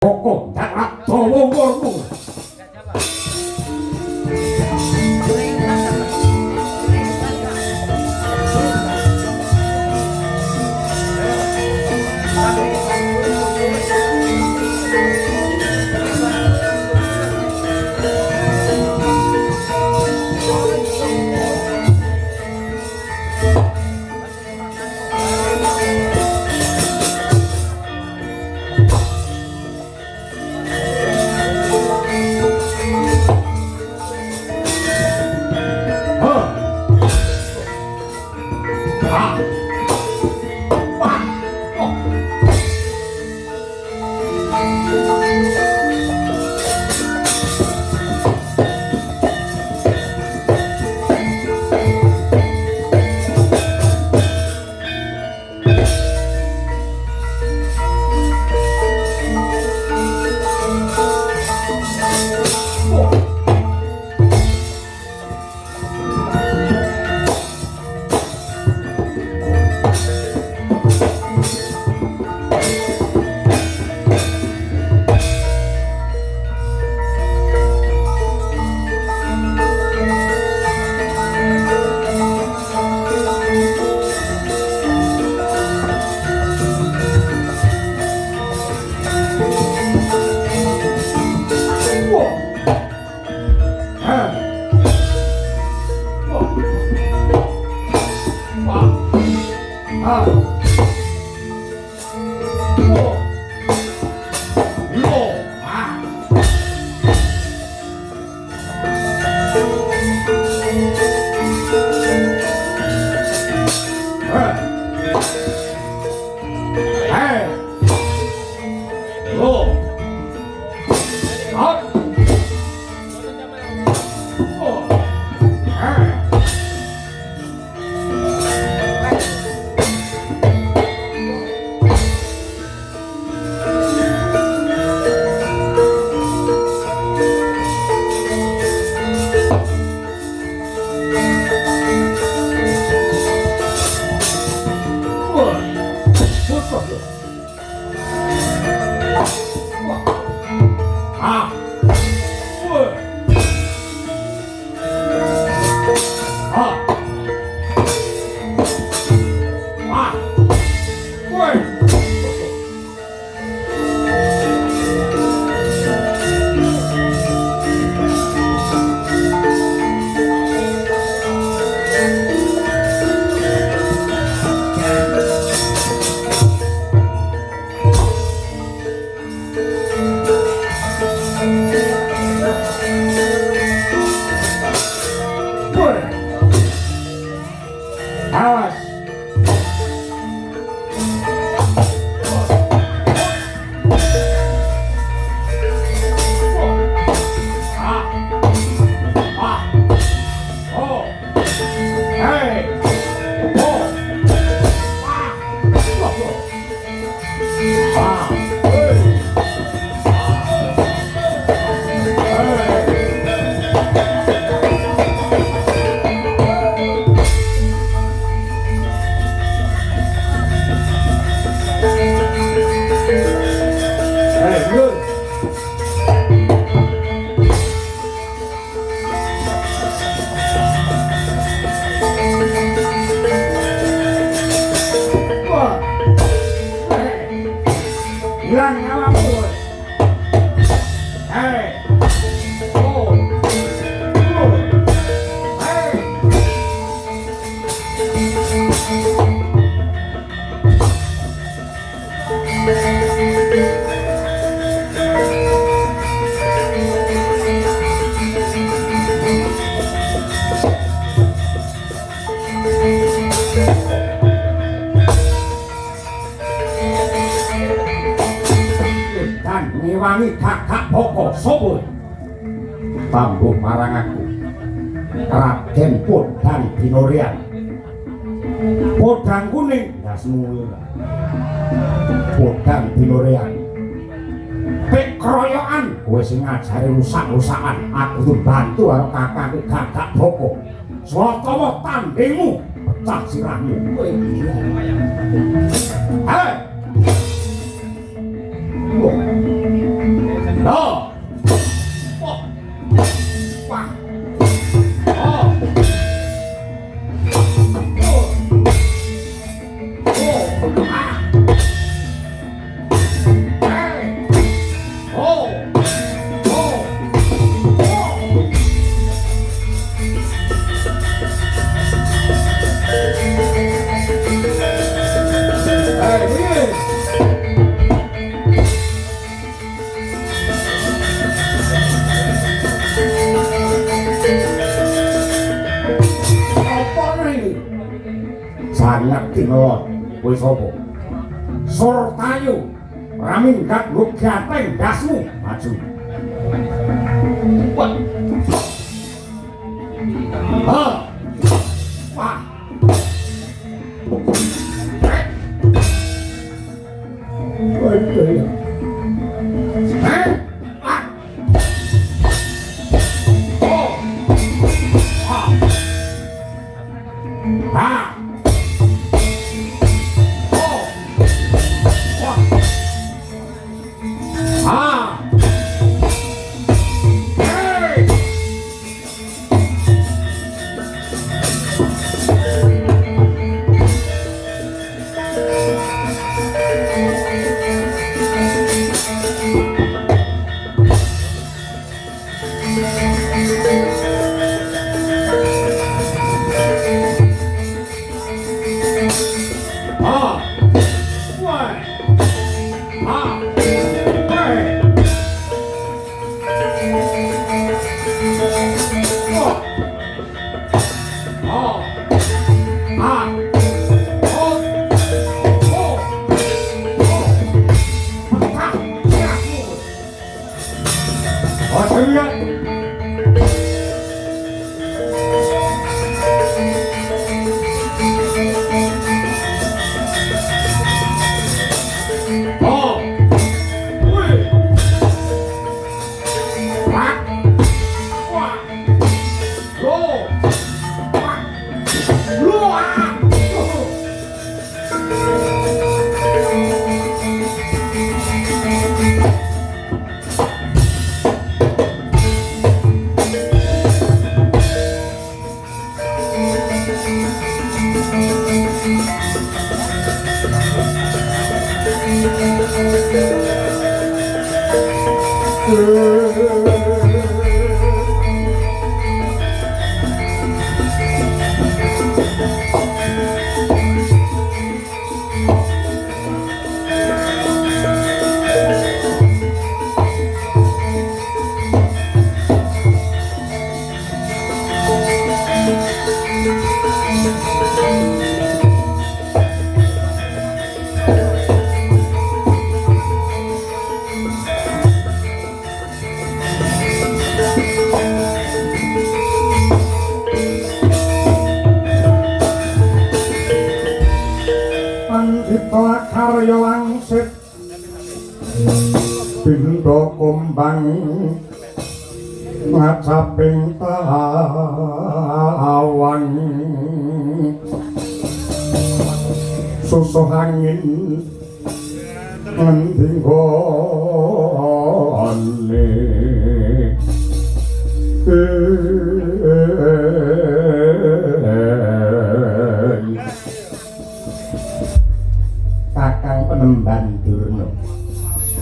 Pokok dan atau wongormu. Wangi kakak pokok sobut pambuh marang aku Raden Podang Binorian Podang kuning dasmu Podang Binorian pek keroyokan gue sing ngajari rusak-rusakan aku tuh bantu karo kakakku kakak pokok Swatawa tandingmu pecah sirahmu kowe hei Dinelon kowe sapa? Surtayu raminggat lugateng dasmu maju. Wah. Wah. Waduh. Karya wangsit Bindha kumbang ngacaping tahawan susuh angin ngending gone Kakang Penemban Durna.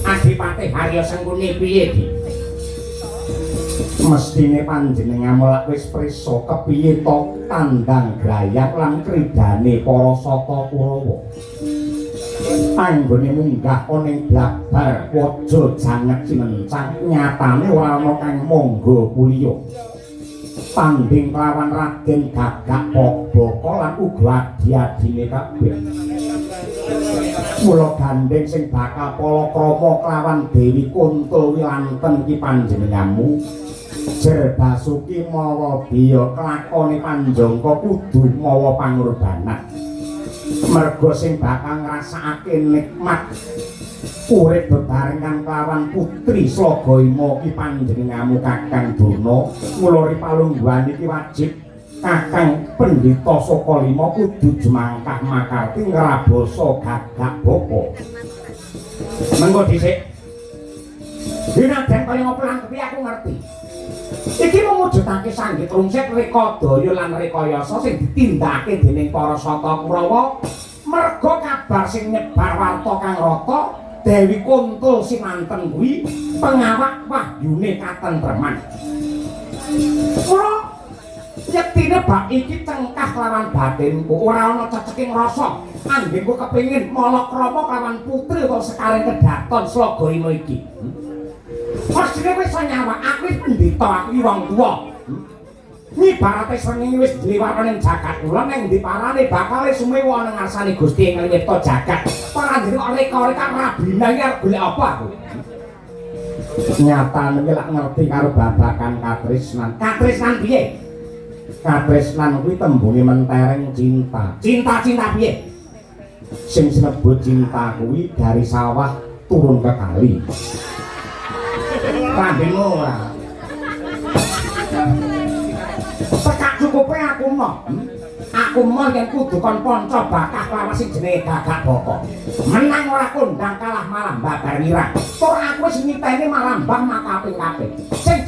Adipati Harya Sengkuni piye Ki? Mestine panjenengan mulak wis prisa kepiye to tandang grayak lan kridane para sata Kurawa. Anggone munggah ana ing Blabar Waja Janget Cimencang nyatane ora ana kang mangga kulya. Tanding kelawan Raden Gagak Pobaka lan uga adi-adine kabeh. Mula gandeng sing bakal palakrama kelawan Dewi Kuntul Wilanten ki panjenenganmu. Jer Basuki mawa biya kelakone Panjangka kudu mawa pangorbanan. Merga sing bakal ngrasakake nikmat urip bebarengan kelawan putri Slagayama ki panjenenganmu Kakang Durna. Mula ripalungguhan iki wajib Kakang Pendhita Sokalima kudu jemangkah makarti ngrabasa Gagak Bapa. Mengko dhisik. Dinaden kaya ngopo lan kepiye aku ngerti. Iki mujudake sanggit rungsit Rekadaya lan Rekayasa sing ditindakake dening para sata Kurawa merga kabar sing nyebar warta kang rata Dewi Kuntul Simanten kuwi pengawak wahyune katentreman. Kula yektine bab iki cengkah lawan batinku ora ana ceceking rasa anggengku kepengin malakrama lawan putri kok Sekaring Kedaton Slagayama iki. Mestine wis nyawa aku wis pendhita aku wong tuwa. nyibarate srengenge wis diliwatane jagat kula ning ndi parane bakale sumewa nang ngarsane Gusti ing nyipta jagat panjenengan reka-reka rabina iki arep golek apa aku nyatane iki lak ngerti karo babakan katresnan piye katresnan kuwi tembunge mentereng cinta piye sing sinebut cinta kuwi dari sawah turun ke kali pandeng ora tekak cukupe aku mau yen kudu kon kanca bakah lawas sing jenenge Gagak Boko menang ora kondang kalah malam babar wirang tur aku wis niteni malambang makaping-kaping sing